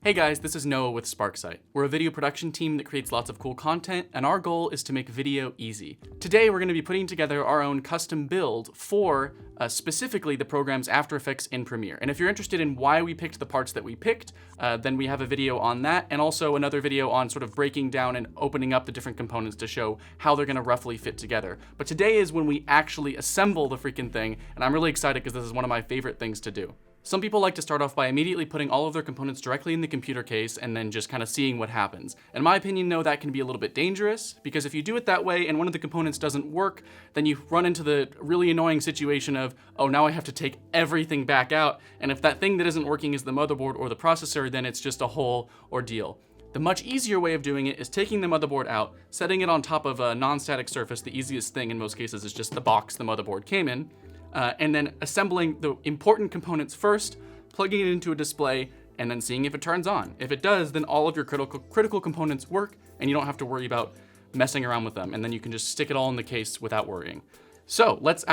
Hey guys, this is Noah with Sparksight. We're a video production team that creates lots of cool content, and our goal is to make video easy. Today we're going to be putting together our own custom build for specifically the program's After Effects in Premiere. And if you're interested in why we picked the parts that we picked, then we have a video on that, and also another video on sort of breaking down and opening up the different components to show how they're going to roughly fit together. But today is when we actually assemble the freaking thing, and I'm really excited because this is one of my favorite things to do. Some people like to start off by immediately putting all of their components directly in the computer case and then just kind of seeing what happens. In my opinion, though, that can be a little bit dangerous because if you do it that way and one of the components doesn't work, then you run into the really annoying situation of, oh, now I have to take everything back out. And if that thing that isn't working is the motherboard or the processor, then it's just a whole ordeal. The much easier way of doing it is taking the motherboard out, setting it on top of a non-static surface. The easiest thing in most cases is just the box the motherboard came in. And then assembling the important components first, plugging it into a display, and then seeing if it turns on. If it does, then all of your critical components work, and you don't have to worry about messing around with them, and then you can just stick it all in the case without worrying. So let's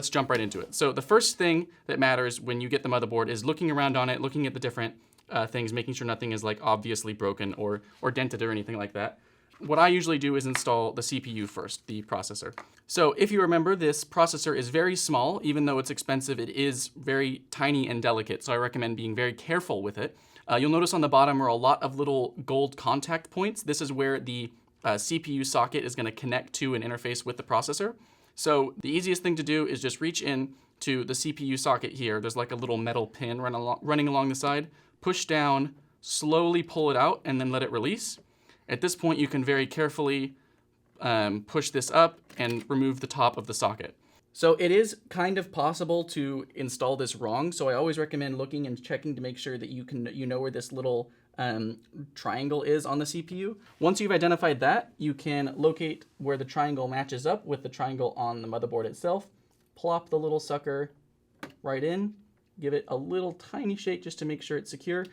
jump right into it. So the first thing that matters when you get the motherboard is looking around on it, looking at the different things, making sure nothing is like obviously broken or dented or anything like that. What I usually do is install the CPU first, the processor. So if you remember, this processor is very small. Even though it's expensive, it is very tiny and delicate, so I recommend being very careful with it. You'll notice on the bottom are a lot of little gold contact points. This is where the CPU socket is going to connect to an interface with the processor. So the easiest thing to do is just reach in to the CPU socket here. There's like a little metal pin running along the side. Push down, slowly pull it out, and then let it release. At this point, you can very carefully push this up and remove the top of the socket. So it is kind of possible to install this wrong, so I always recommend looking and checking to make sure that you know where this little triangle is on the CPU. Once you've identified that, you can locate where the triangle matches up with the triangle on the motherboard itself. Plop the little sucker right in, give it a little tiny shake just to make sure it's secure.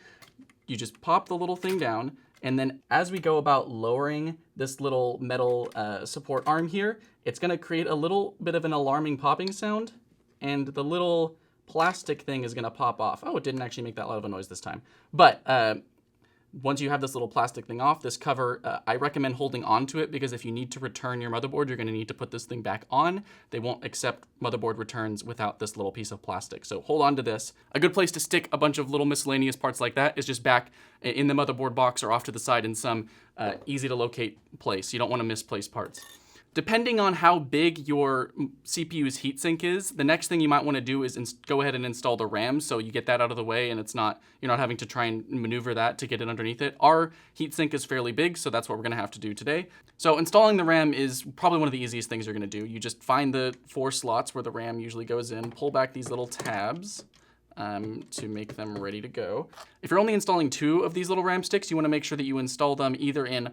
You just pop the little thing down, and then as we go about lowering this little metal support arm here, it's going to create a little bit of an alarming popping sound, and the little plastic thing is going to pop off. Oh, it didn't actually make that loud of a noise this time. But once you have this little plastic thing off, this cover, I recommend holding on to it because if you need to return your motherboard, you're going to need to put this thing back on. They won't accept motherboard returns without this little piece of plastic. So hold on to this. A good place to stick a bunch of little miscellaneous parts like that is just back in the motherboard box or off to the side in some easy to locate place. You don't want to misplace parts. Depending on how big your CPU's heatsink is, the next thing you might want to do is go ahead and install the RAM so you get that out of the way and you're not having to try and maneuver that to get it underneath it. Our heatsink is fairly big, so that's what we're going to have to do today. So installing the RAM is probably one of the easiest things you're going to do. You just find the 4 slots where the RAM usually goes in, pull back these little tabs to make them ready to go. If you're only installing 2 of these little RAM sticks, you want to make sure that you install them either in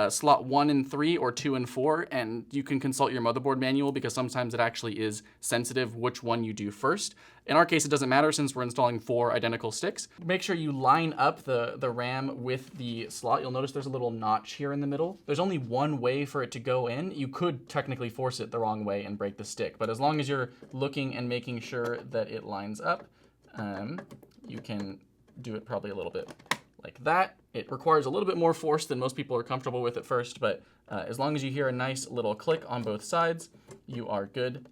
slot 1 and 3 or 2 and 4, and you can consult your motherboard manual because sometimes it actually is sensitive which one you do first. In our case, it doesn't matter since we're installing 4 identical sticks. Make sure you line up the RAM with the slot. You'll notice there's a little notch here in the middle. There's only one way for it to go in. You could technically force it the wrong way and break the stick, but as long as you're looking and making sure that it lines up, you can do it probably a little bit like that. It requires a little bit more force than most people are comfortable with at first, but as long as you hear a nice little click on both sides, you are good.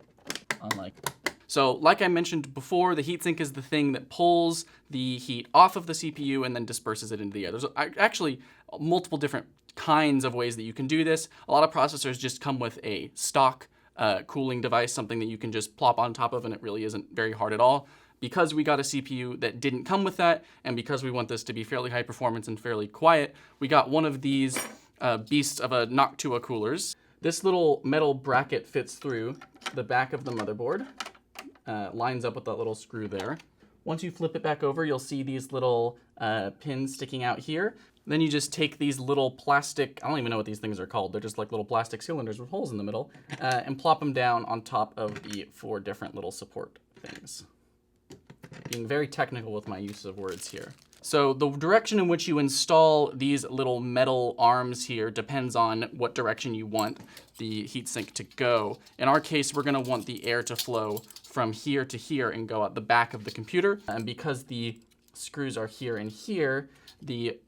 So like I mentioned before, the heatsink is the thing that pulls the heat off of the CPU and then disperses it into the air. There's actually multiple different kinds of ways that you can do this. A lot of processors just come with a stock cooling device, something that you can just plop on top of, and it really isn't very hard at all. Because we got a CPU that didn't come with that, and because we want this to be fairly high performance and fairly quiet, we got one of these beasts of a Noctua coolers. This little metal bracket fits through the back of the motherboard, lines up with that little screw there. Once you flip it back over, you'll see these little pins sticking out here. Then you just take these little plastic, I don't even know what these things are called, they're just like little plastic cylinders with holes in the middle, and plop them down on top of the 4 different little support things. Being very technical with my use of words here. So the direction in which you install these little metal arms here depends on what direction you want the heatsink to go. In our case, we're going to want the air to flow from here to here and go out the back of the computer. And because the screws are here and here, the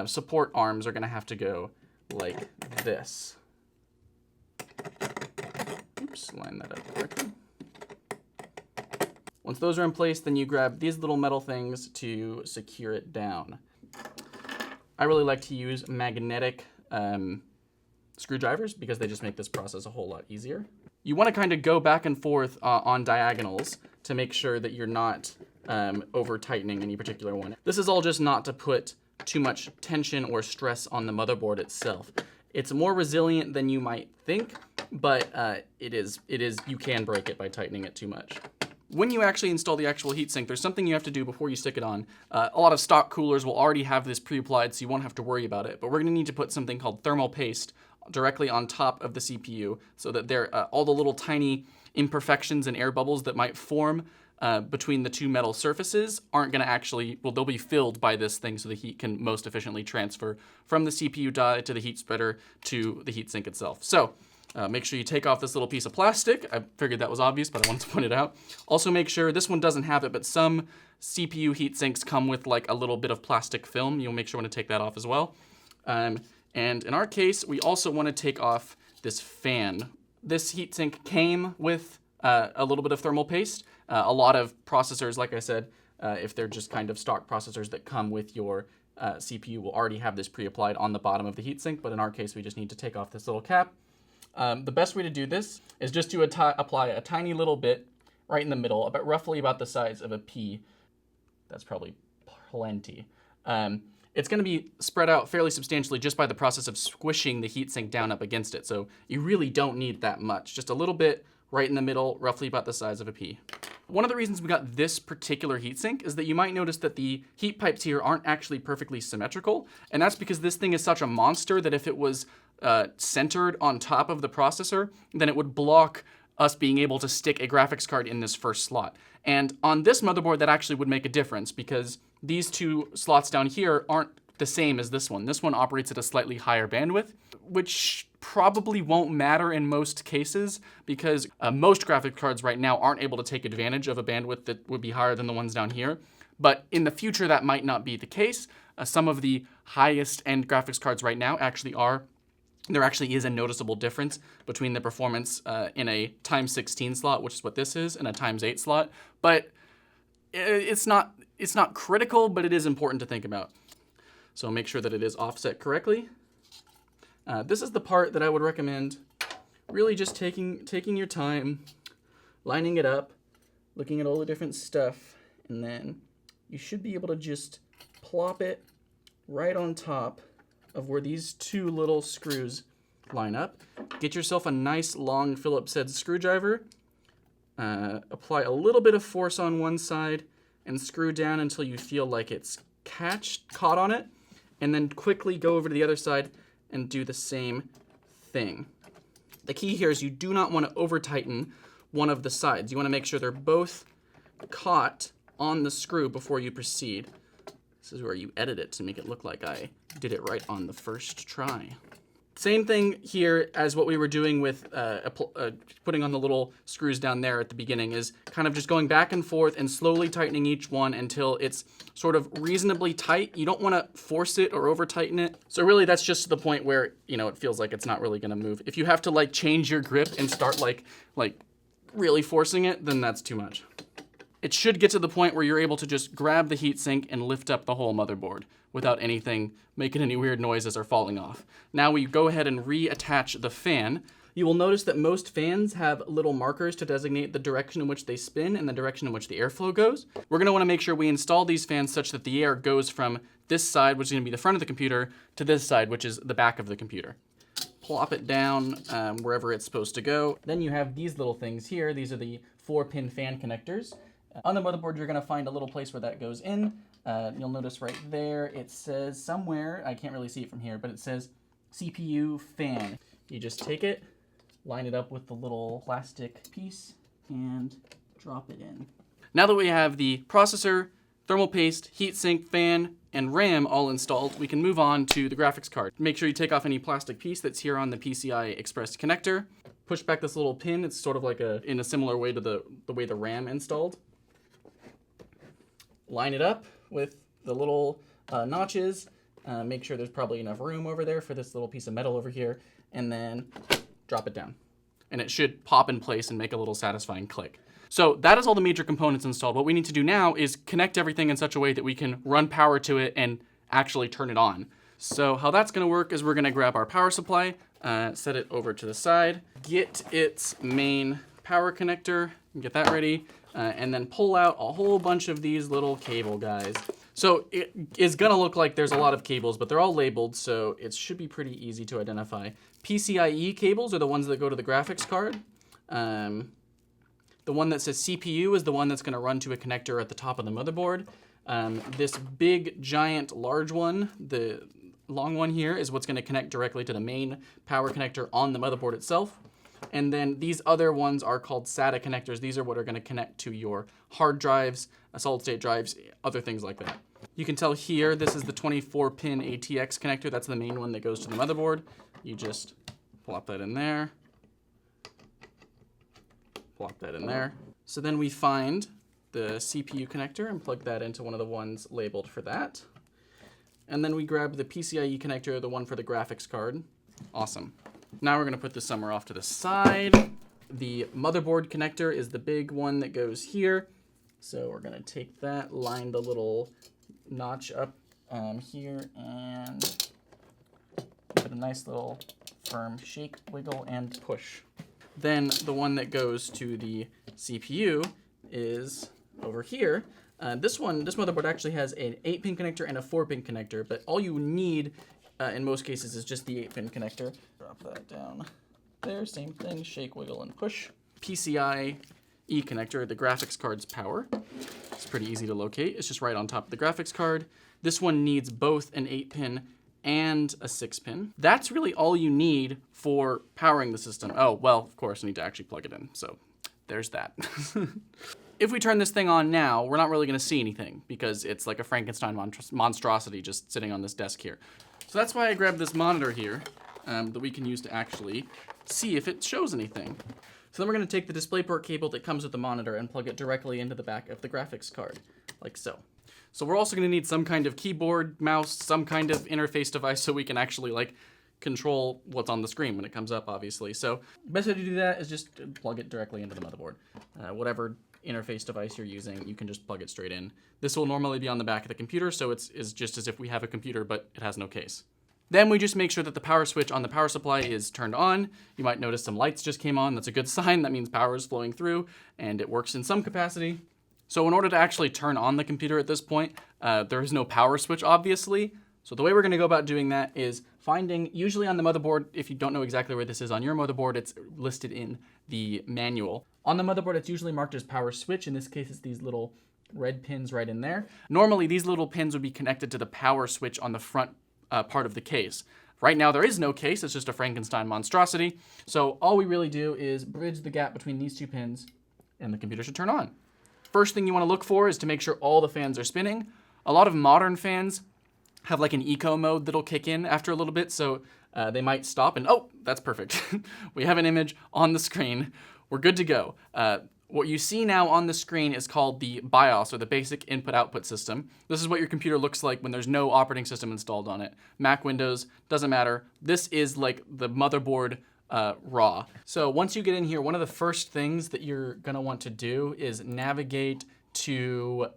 support arms are going to have to go like this. Oops, line that up correctly. Once those are in place, then you grab these little metal things to secure it down. I really like to use magnetic screwdrivers because they just make this process a whole lot easier. You want to kind of go back and forth on diagonals to make sure that you're not over tightening any particular one. This is all just not to put too much tension or stress on the motherboard itself. It's more resilient than you might think, but you can break it by tightening it too much. When you actually install the actual heatsink, there's something you have to do before you stick it on. A lot of stock coolers will already have this pre-applied, so you won't have to worry about it. But we're going to need to put something called thermal paste directly on top of the CPU so that all the little tiny imperfections and air bubbles that might form between the two metal surfaces aren't going to actually, well, they'll be filled by this thing so the heat can most efficiently transfer from the CPU die to the heat spreader to the heatsink itself. So make sure you take off this little piece of plastic. I figured that was obvious, but I wanted to point it out. Also make sure, this one doesn't have it, but some CPU heatsinks come with like a little bit of plastic film. You'll make sure to take that off as well. And in our case, we also want to take off this fan. This heatsink came with a little bit of thermal paste. A lot of processors, like I said, if they're just kind of stock processors that come with your CPU, will already have this pre-applied on the bottom of the heatsink, but in our case, we just need to take off this little cap. The best way to do this is just to apply a tiny little bit right in the middle, roughly about the size of a pea. That's probably plenty. It's going to be spread out fairly substantially just by the process of squishing the heatsink down up against it. So you really don't need that much. Just a little bit right in the middle, roughly about the size of a pea. One of the reasons we got this particular heatsink is that you might notice that the heat pipes here aren't actually perfectly symmetrical. And that's because this thing is such a monster that if it was centered on top of the processor, then it would block us being able to stick a graphics card in this first slot. And on this motherboard, that actually would make a difference because these two slots down here aren't the same as this one. This one operates at a slightly higher bandwidth, which probably won't matter in most cases because most graphics cards right now aren't able to take advantage of a bandwidth that would be higher than the ones down here. But in the future, that might not be the case. Some of the highest end graphics cards right now actually are. There actually is a noticeable difference between the performance in a x16 slot, which is what this is, and a x8 slot. But it's not critical, but it is important to think about. So make sure that it is offset correctly. This is the part that I would recommend really just taking your time, lining it up, looking at all the different stuff, and then you should be able to just plop it right on top of where these two little screws line up. Get yourself a nice long Phillips head screwdriver, apply a little bit of force on one side, and screw down until you feel like it's caught on it, and then quickly go over to the other side and do the same thing. The key here is you do not want to over tighten one of the sides. You want to make sure they're both caught on the screw before you proceed. This is where you edit it to make it look like I did it right on the first try. Same thing here as what we were doing with putting on the little screws down there at the beginning, is kind of just going back and forth and slowly tightening each one until it's sort of reasonably tight. You don't want to force it or over tighten it. So really that's just to the point where, you know, it feels like it's not really going to move. If you have to like change your grip and start like really forcing it, then that's too much. It should get to the point where you're able to just grab the heatsink and lift up the whole motherboard without anything making any weird noises or falling off. Now we go ahead and reattach the fan. You will notice that most fans have little markers to designate the direction in which they spin and the direction in which the airflow goes. We're going to want to make sure we install these fans such that the air goes from this side, which is going to be the front of the computer, to this side, which is the back of the computer. Plop it down wherever it's supposed to go. Then you have these little things here. These are the 4-pin fan connectors. On the motherboard, you're going to find a little place where that goes in. You'll notice right there, it says somewhere, I can't really see it from here, but it says CPU fan. You just take it, line it up with the little plastic piece, and drop it in. Now that we have the processor, thermal paste, heatsink, fan, and RAM all installed, we can move on to the graphics card. Make sure you take off any plastic piece that's here on the PCI Express connector. Push back this little pin. It's sort of like in a similar way to the way the RAM installed. Line it up with the little notches. Make sure there's probably enough room over there for this little piece of metal over here, and then drop it down. And it should pop in place and make a little satisfying click. So that is all the major components installed. What we need to do now is connect everything in such a way that we can run power to it and actually turn it on. So how that's gonna work is we're gonna grab our power supply, set it over to the side, get its main power connector, get that ready, and then pull out a whole bunch of these little cable guys. So it is gonna look like there's a lot of cables, but they're all labeled, so it should be pretty easy to identify. PCIe cables are the ones that go to the graphics card. The one that says CPU is the one that's gonna run to a connector at the top of the motherboard. This big, giant, large one, the long one here, is what's gonna connect directly to the main power connector on the motherboard itself. And then these other ones are called SATA connectors. These are what are gonna connect to your hard drives, solid state drives, other things like that. You can tell here, this is the 24-pin ATX connector. That's the main one that goes to the motherboard. You just plop that in there. Plop that in there. So then we find the CPU connector and plug that into one of the ones labeled for that. And then we grab the PCIe connector, the one for the graphics card. Awesome. Now we're gonna put this somewhere off to the side. The motherboard connector is the big one that goes here. So we're gonna take that, line the little notch up here, and give it a nice little firm shake, wiggle, and push. Then the one that goes to the CPU is over here. This motherboard actually has an 8-pin connector and a 4-pin connector, but all you need in most cases is just the 8-pin connector. Drop that down there, same thing, shake, wiggle, and push. PCIe connector, the graphics card's power. It's pretty easy to locate. It's just right on top of the graphics card. This one needs both an 8-pin and a 6-pin. That's really all you need for powering the system. Oh, well, of course, I need to actually plug it in. So there's that. If we turn this thing on now, we're not really gonna see anything because it's like a Frankenstein monstrosity just sitting on this desk here. So that's why I grabbed this monitor here that we can use to actually see if it shows anything. So then we're gonna take the DisplayPort cable that comes with the monitor and plug it directly into the back of the graphics card, like so. So we're also gonna need some kind of keyboard, mouse, some kind of interface device so we can actually like control what's on the screen when it comes up, obviously. So the best way to do that is just plug it directly into the motherboard. Whatever interface device you're using, you can just plug it straight in. This will normally be on the back of the computer, so it's just as if we have a computer, but it has no case. Then we just make sure that the power switch on the power supply is turned on. You might notice some lights just came on. That's a good sign. That means power is flowing through and it works in some capacity. So in order to actually turn on the computer at this point, there is no power switch, obviously. So the way we're gonna go about doing that is finding, usually on the motherboard, if you don't know exactly where this is on your motherboard, it's listed in the manual. On the motherboard, it's usually marked as power switch. In this case, it's these little red pins right in there. Normally, these little pins would be connected to the power switch on the front part of the case. Right now, there is no case. It's just a Frankenstein monstrosity. So all we really do is bridge the gap between these two pins, and the computer should turn on. First thing you wanna look for is to make sure all the fans are spinning. A lot of modern fans have like an eco mode that'll kick in after a little bit, so they might stop and, oh, that's perfect. We have an image on the screen. We're good to go. What you see now on the screen is called the BIOS, or the basic input-output system. This is what your computer looks like when there's no operating system installed on it. Mac, Windows, doesn't matter. This is like the motherboard raw. So once you get in here, one of the first things that you're gonna want to do is navigate to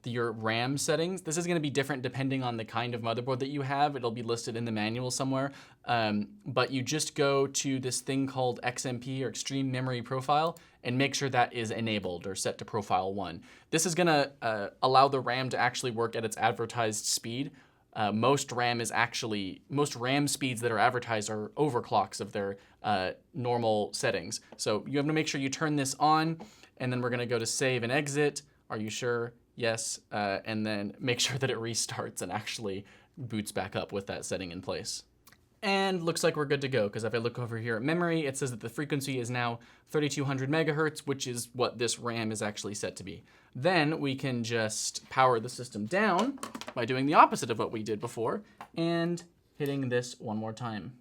your RAM settings. This is gonna be different depending on the kind of motherboard that you have. It'll be listed in the manual somewhere. But you just go to this thing called XMP, or Extreme Memory Profile, and make sure that is enabled or set to profile 1. This is gonna allow the RAM to actually work at its advertised speed. Most RAM speeds that are advertised are overclocks of their normal settings. So you have to make sure you turn this on, and then we're gonna go to save and exit. Are you sure? Yes, and then make sure that it restarts and actually boots back up with that setting in place. And looks like we're good to go, because if I look over here at memory, it says that the frequency is now 3200 megahertz, which is what this RAM is actually set to be. Then we can just power the system down by doing the opposite of what we did before and hitting this one more time.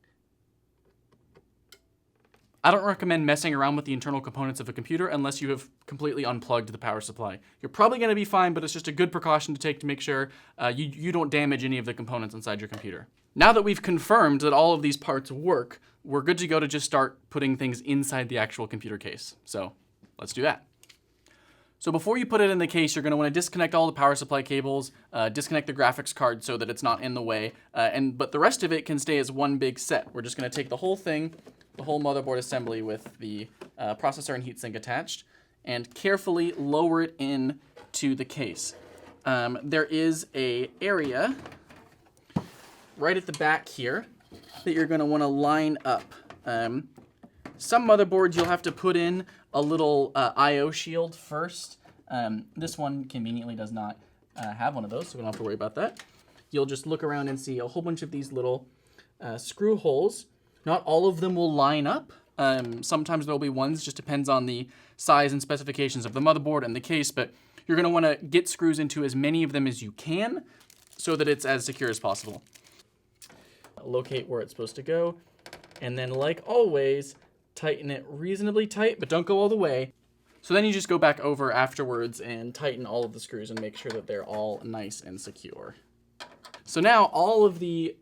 I don't recommend messing around with the internal components of a computer unless you have completely unplugged the power supply. You're probably going to be fine, but it's just a good precaution to take to make sure you don't damage any of the components inside your computer. Now that we've confirmed that all of these parts work, we're good to go to just start putting things inside the actual computer case. So let's do that. So before you put it in the case, you're going to want to disconnect all the power supply cables, disconnect the graphics card so that it's not in the way, but the rest of it can stay as one big set. We're just going to take the whole thing, the whole motherboard assembly with the processor and heatsink attached, and carefully lower it in to the case. There is an area right at the back here that you're going to want to line up. Some motherboards you'll have to put in a little I/O shield first. This one conveniently does not have one of those, so we don't have to worry about that. You'll just look around and see a whole bunch of these little screw holes. Not all of them will line up. Sometimes there'll be ones, just depends on the size and specifications of the motherboard and the case, but you're going to want to get screws into as many of them as you can so that it's as secure as possible. Locate where it's supposed to go, and then like always, tighten it reasonably tight, but don't go all the way. So then you just go back over afterwards and tighten all of the screws and make sure that they're all nice and secure. So now all of the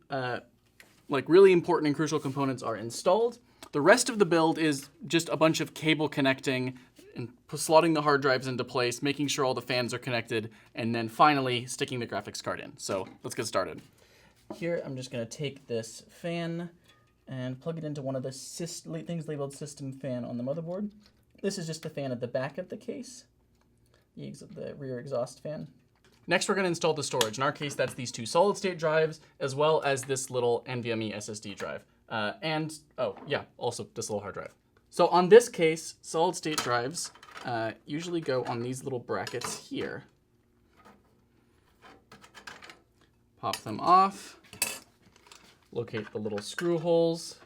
like really important and crucial components are installed. The rest of the build is just a bunch of cable connecting and slotting the hard drives into place, making sure all the fans are connected, and then finally sticking the graphics card in. So let's get started. Here I'm just going to take this fan and plug it into one of the things labeled system fan on the motherboard. This is just the fan at the back of the case, the rear exhaust fan. Next, we're going to install the storage. In our case, that's these two solid-state drives, as well as this little NVMe SSD drive. Also this little hard drive. So on this case, solid-state drives usually go on these little brackets here. Pop them off. Locate the little screw holes,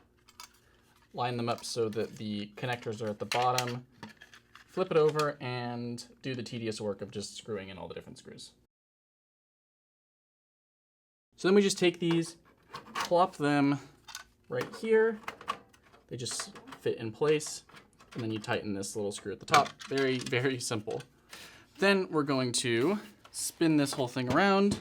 line them up so that the connectors are at the bottom, flip it over, and do the tedious work of just screwing in all the different screws. So then we just take these, plop them right here. They just fit in place, and then you tighten this little screw at the top. Very, very simple. Then we're going to spin this whole thing around.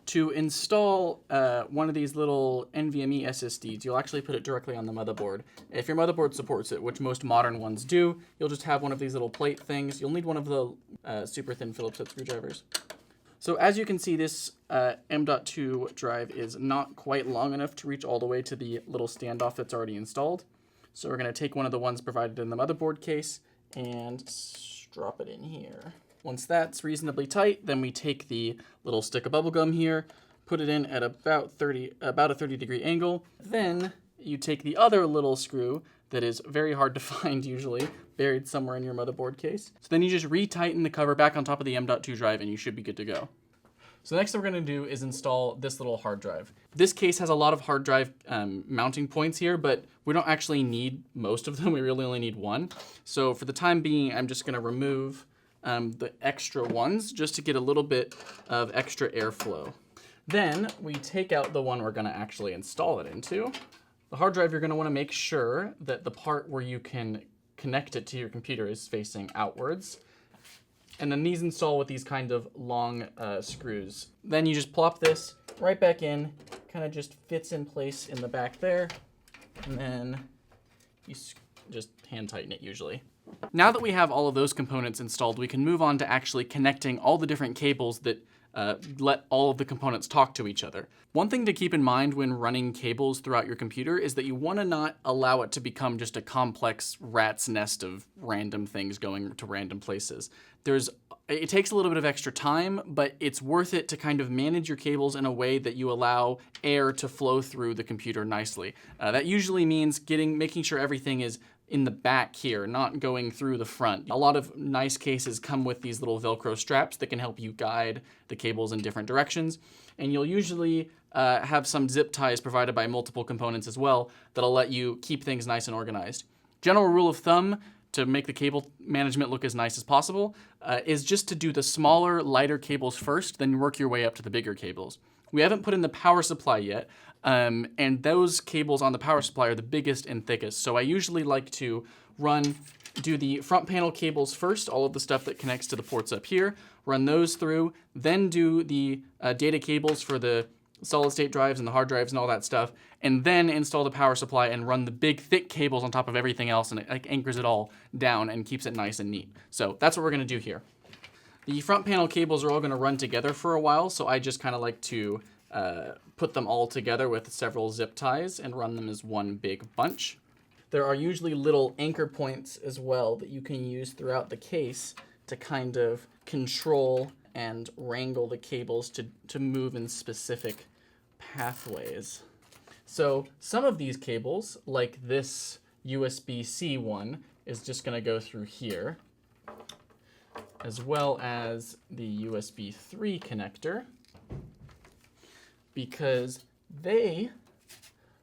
To install one of these little NVMe SSDs, you'll actually put it directly on the motherboard. If your motherboard supports it, which most modern ones do, you'll just have one of these little plate things. You'll need one of the super thin Phillips head screwdrivers. So as you can see, this M.2 drive is not quite long enough to reach all the way to the little standoff that's already installed. So we're going to take one of the ones provided in the motherboard case and drop it in here. Once that's reasonably tight, then we take the little stick of bubblegum here, put it in at about a 30-degree angle. Then you take the other little screw that is very hard to find usually, buried somewhere in your motherboard case. So then you just retighten the cover back on top of the M.2 drive and you should be good to go. So the next thing we're going to do is install this little hard drive. This case has a lot of hard drive mounting points here, but we don't actually need most of them. We really only need one. So for the time being, I'm just going to remove the extra ones just to get a little bit of extra airflow. Then we take out the one we're going to actually install it into. The hard drive, you're going to want to make sure that the part where you can connect it to your computer is facing outwards. And then these install with these kind of long screws. Then you just plop this right back in, kind of just fits in place in the back there, and then you just hand tighten it usually. Now that we have all of those components installed, we can move on to actually connecting all the different cables that let all of the components talk to each other. One thing to keep in mind when running cables throughout your computer is that you want to not allow it to become just a complex rat's nest of random things going to random places. It takes a little bit of extra time, but it's worth it to kind of manage your cables in a way that you allow air to flow through the computer nicely. That usually means making sure everything is in the back here, not going through the front. A lot of nice cases come with these little Velcro straps that can help you guide the cables in different directions. And you'll usually have some zip ties provided by multiple components as well that'll let you keep things nice and organized. General rule of thumb to make the cable management look as nice as possible is just to do the smaller, lighter cables first, then work your way up to the bigger cables. We haven't put in the power supply yet, and those cables on the power supply are the biggest and thickest. So I usually like to do the front panel cables first, all of the stuff that connects to the ports up here, run those through, then do the data cables for the solid state drives and the hard drives and all that stuff, and then install the power supply and run the big thick cables on top of everything else, and it like anchors it all down and keeps it nice and neat. So that's what we're gonna do here. The front panel cables are all gonna run together for a while, so I just kind of like to put them all together with several zip ties and run them as one big bunch. There are usually little anchor points as well that you can use throughout the case to kind of control and wrangle the cables to move in specific pathways. So some of these cables, like this USB-C one, is just going to go through here, as well as the USB 3 connector, because they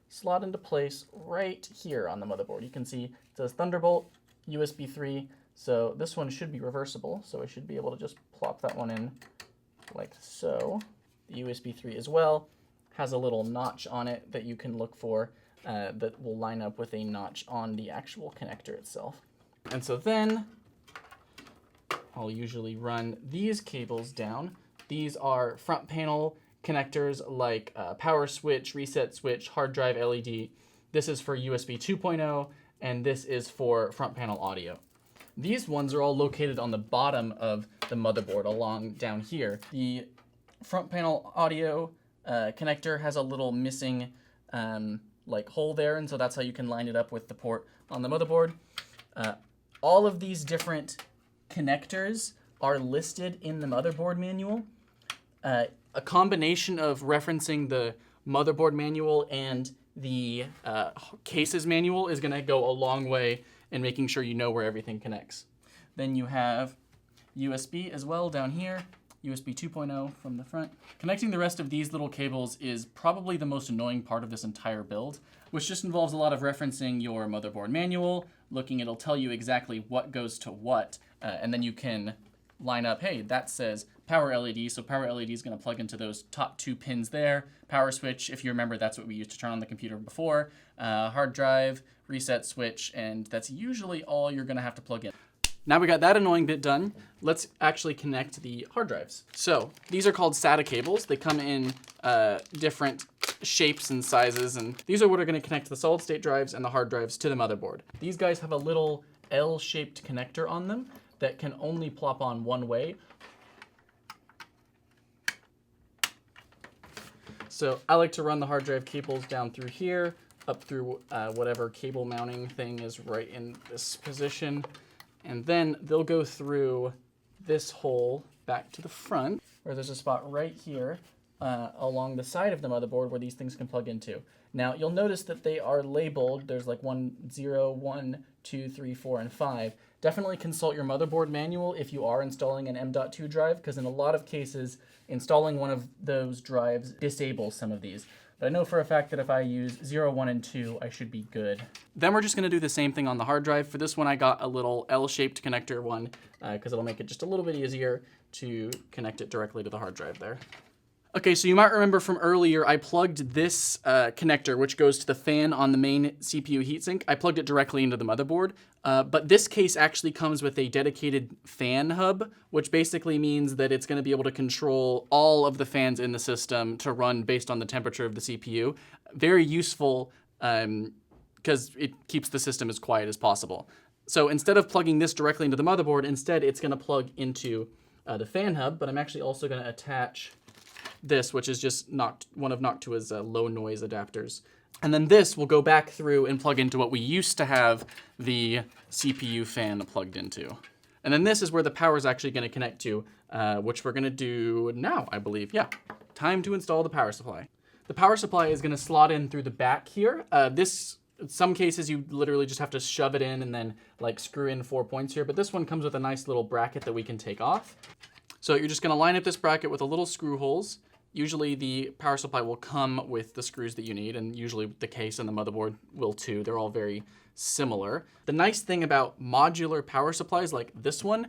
slot into place right here on the motherboard. You can see it says Thunderbolt, USB 3, so this one should be reversible, so I should be able to just plop that one in like so. The USB 3 as well has a little notch on it that you can look for that will line up with a notch on the actual connector itself. And so then I'll usually run these cables down. These are front panel connectors like power switch, reset switch, hard drive LED. This is for USB 2.0, and this is for front panel audio. These ones are all located on the bottom of the motherboard along down here. The front panel audio connector has a little missing like hole there, and so that's how you can line it up with the port on the motherboard. All of these different connectors are listed in the motherboard manual. A combination of referencing the motherboard manual and the cases manual is going to go a long way in making sure you know where everything connects. Then you have USB as well down here, USB 2.0 from the front. Connecting the rest of these little cables is probably the most annoying part of this entire build, which just involves a lot of referencing your motherboard manual, it'll tell you exactly what goes to what, and then you can line up, hey, that says power LED, so power LED is going to plug into those top 2 pins there. Power switch, if you remember, that's what we used to turn on the computer before. Hard drive, reset switch, and that's usually all you're going to have to plug in. Now we got that annoying bit done, let's actually connect the hard drives. So these are called SATA cables. They come in different shapes and sizes, and these are what are going to connect the solid state drives and the hard drives to the motherboard. These guys have a little L-shaped connector on them that can only plop on one way. So I like to run the hard drive cables down through here, up through whatever cable mounting thing is right in this position, and then they'll go through this hole back to the front, where there's a spot right here along the side of the motherboard where these things can plug into. Now you'll notice that they are labeled. There's like 1, 0, 1, 2, 3, 4, and 5. Definitely consult your motherboard manual if you are installing an M.2 drive, because in a lot of cases, installing one of those drives disables some of these. But I know for a fact that if I use 0, 1, and 2, I should be good. Then we're just going to do the same thing on the hard drive. For this one, I got a little L-shaped connector one, because it'll make it just a little bit easier to connect it directly to the hard drive there. Okay, so you might remember from earlier, I plugged this connector, which goes to the fan on the main CPU heatsink. I plugged it directly into the motherboard, but this case actually comes with a dedicated fan hub, which basically means that it's going to be able to control all of the fans in the system to run based on the temperature of the CPU. Very useful because it keeps the system as quiet as possible. So instead of plugging this directly into the motherboard, instead it's going to plug into the fan hub, but I'm actually also going to attach this, which is just one of Noctua's low noise adapters. And then this will go back through and plug into what we used to have the CPU fan plugged into. And then this is where the power is actually going to connect to, which we're going to do now, I believe. Yeah, time to install the power supply. The power supply is going to slot in through the back here. In some cases, you literally just have to shove it in and then like screw in 4 points here. But this one comes with a nice little bracket that we can take off. So you're just going to line up this bracket with the little screw holes. Usually the power supply will come with the screws that you need, and usually the case and the motherboard will too. They're all very similar. The nice thing about modular power supplies like this one,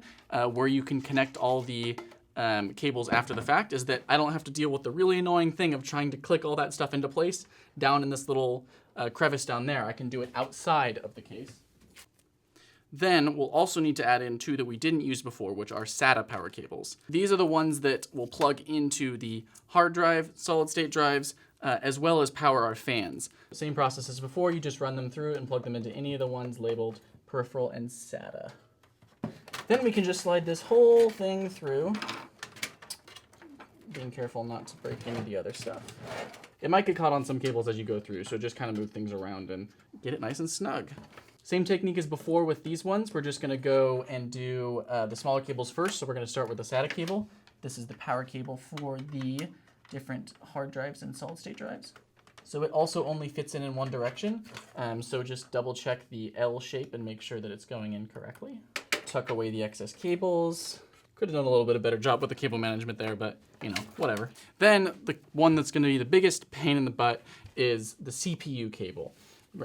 where you can connect all the cables after the fact is that I don't have to deal with the really annoying thing of trying to click all that stuff into place down in this little crevice down there. I can do it outside of the case. Then we'll also need to add in two that we didn't use before, which are SATA power cables. These are the ones that will plug into the hard drive, solid state drives, as well as power our fans. Same process as before, you just run them through and plug them into any of the ones labeled peripheral and SATA. Then we can just slide this whole thing through, being careful not to break any of the other stuff. It might get caught on some cables as you go through, so just kind of move things around and get it nice and snug. Same technique as before with these ones. We're just going to go and do the smaller cables first. So we're going to start with the SATA cable. This is the power cable for the different hard drives and solid state drives. So it also only fits in one direction. So just double check the L shape and make sure that it's going in correctly. Tuck away the excess cables. Could have done a little bit of better job with the cable management there, but you know, whatever. Then the one that's going to be the biggest pain in the butt is the CPU cable.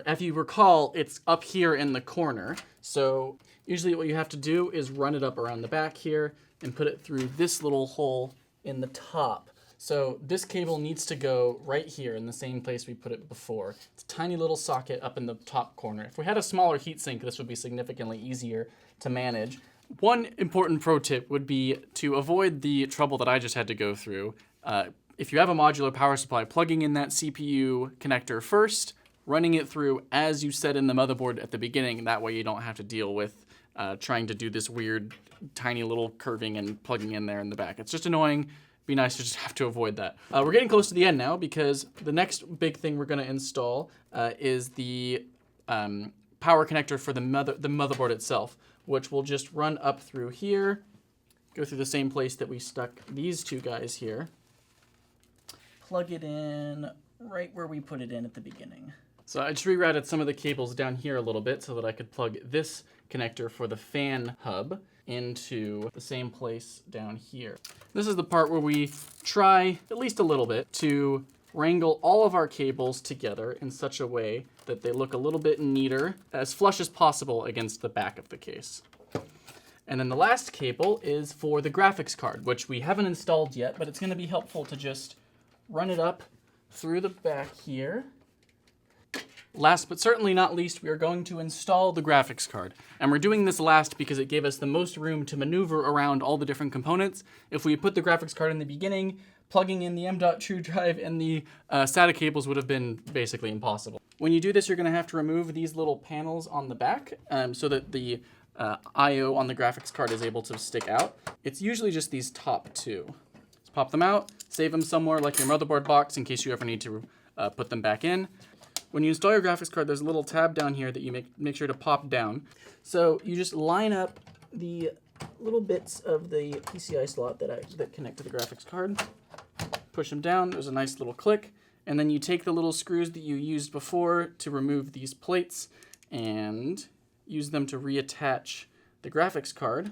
If you recall, it's up here in the corner. So usually what you have to do is run it up around the back here and put it through this little hole in the top. So this cable needs to go right here in the same place we put it before. It's a tiny little socket up in the top corner. If we had a smaller heatsink, this would be significantly easier to manage. One important pro tip would be to avoid the trouble that I just had to go through. If you have a modular power supply, plugging in that CPU connector first, running it through as you set in the motherboard at the beginning. That way you don't have to deal with trying to do this weird tiny little curving and plugging in there in the back. It's just annoying. Be nice to just have to avoid that. We're getting close to the end now because the next big thing we're going to install is the power connector for the motherboard itself, which will just run up through here, go through the same place that we stuck these two guys here, plug it in right where we put it in at the beginning. So I just rerouted some of the cables down here a little bit so that I could plug this connector for the fan hub into the same place down here. This is the part where we try, at least a little bit, to wrangle all of our cables together in such a way that they look a little bit neater, as flush as possible against the back of the case. And then the last cable is for the graphics card, which we haven't installed yet, but it's going to be helpful to just run it up through the back here. Last but certainly not least, we are going to install the graphics card. And we're doing this last because it gave us the most room to maneuver around all the different components. If we had put the graphics card in the beginning, plugging in the M.2 drive and the SATA cables would have been basically impossible. When you do this, you're going to have to remove these little panels on the back so that the I.O. on the graphics card is able to stick out. It's usually just these top two. Just pop them out, save them somewhere like your motherboard box in case you ever need to put them back in. When you install your graphics card, there's a little tab down here that you make sure to pop down. So you just line up the little bits of the PCI slot that connect to the graphics card, push them down, there's a nice little click, and then you take the little screws that you used before to remove these plates and use them to reattach the graphics card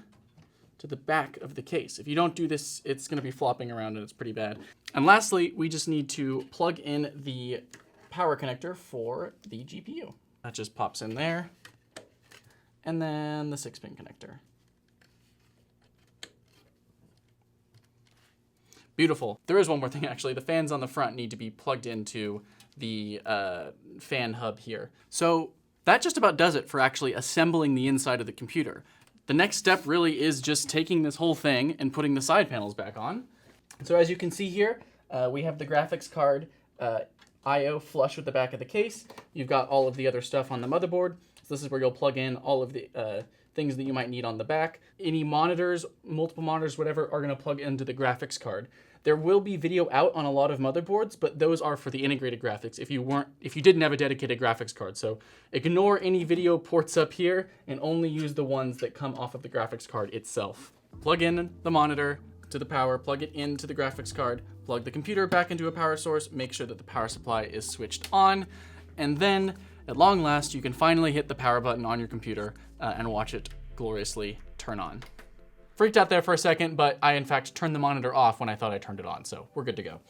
to the back of the case. If you don't do this, it's going to be flopping around and it's pretty bad. And lastly, we just need to plug in the power connector for the GPU. That just pops in there. And then the 6-pin connector. Beautiful. There is one more thing actually. The fans on the front need to be plugged into the fan hub here. So that just about does it for actually assembling the inside of the computer. The next step really is just taking this whole thing and putting the side panels back on. So as you can see here, we have the graphics card I.O. flush with the back of the case. You've got all of the other stuff on the motherboard. So this is where you'll plug in all of the things that you might need on the back. Any monitors, multiple monitors, whatever, are going to plug into the graphics card. There will be video out on a lot of motherboards, but those are for the integrated graphics if you didn't have a dedicated graphics card. So ignore any video ports up here and only use the ones that come off of the graphics card itself. Plug in the monitor to the power, plug it into the graphics card, plug the computer back into a power source, make sure that the power supply is switched on, and then at long last, you can finally hit the power button on your computer and watch it gloriously turn on. Freaked out there for a second, but I in fact turned the monitor off when I thought I turned it on, so we're good to go.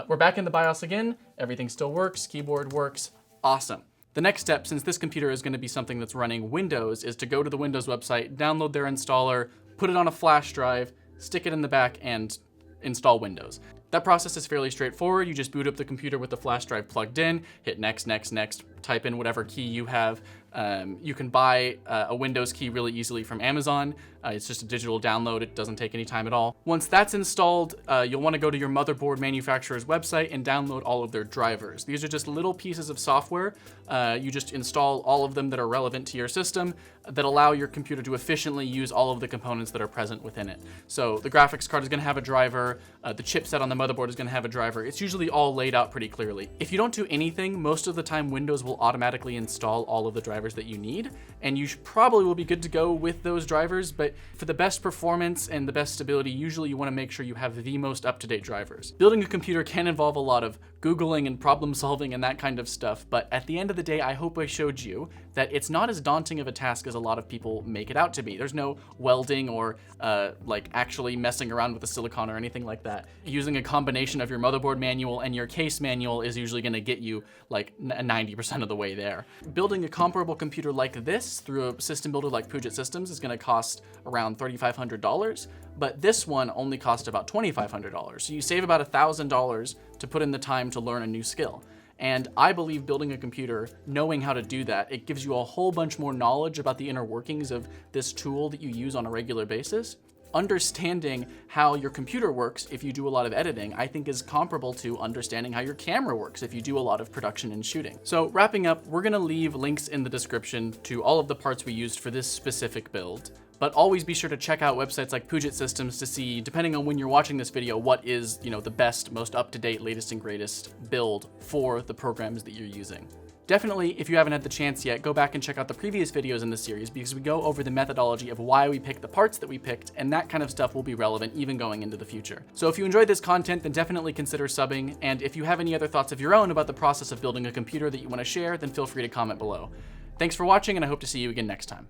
We're back in the BIOS again. Everything still works, keyboard works, awesome. The next step, since this computer is going to be something that's running Windows, is to go to the Windows website, download their installer, put it on a flash drive, stick it in the back, and install Windows. That process is fairly straightforward. You just boot up the computer with the flash drive plugged in, hit next, next, next, type in whatever key you have. You can buy a Windows key really easily from Amazon. It's just a digital download. It doesn't take any time at all. Once that's installed, you'll want to go to your motherboard manufacturer's website and download all of their drivers. These are just little pieces of software. You just install all of them that are relevant to your system that allow your computer to efficiently use all of the components that are present within it. So the graphics card is going to have a driver. The chipset on the motherboard is going to have a driver. It's usually all laid out pretty clearly. If you don't do anything, most of the time Windows will automatically install all of the drivers that you need, and you probably will be good to go with those drivers. But for the best performance and the best stability, usually you want to make sure you have the most up-to-date drivers. Building a computer can involve a lot of Googling and problem solving and that kind of stuff, but at the end of the day, I hope I showed you that it's not as daunting of a task as a lot of people make it out to be. There's no welding or like actually messing around with the silicon or anything like that. Using a combination of your motherboard manual and your case manual is usually going to get you like 90% of the way there. Building a comparable computer like this through a system builder like Puget Systems is going to cost around $3,500, but this one only cost about $2,500. So you save about $1,000 to put in the time to learn a new skill. And I believe building a computer, knowing how to do that, it gives you a whole bunch more knowledge about the inner workings of this tool that you use on a regular basis. Understanding how your computer works if you do a lot of editing, I think is comparable to understanding how your camera works if you do a lot of production and shooting. So wrapping up, we're gonna leave links in the description to all of the parts we used for this specific build. But always be sure to check out websites like Puget Systems to see, depending on when you're watching this video, what is, the best, most up-to-date, latest and greatest build for the programs that you're using. Definitely, if you haven't had the chance yet, go back and check out the previous videos in this series because we go over the methodology of why we picked the parts that we picked, and that kind of stuff will be relevant even going into the future. So if you enjoyed this content, then definitely consider subbing, and if you have any other thoughts of your own about the process of building a computer that you want to share, then feel free to comment below. Thanks for watching, and I hope to see you again next time.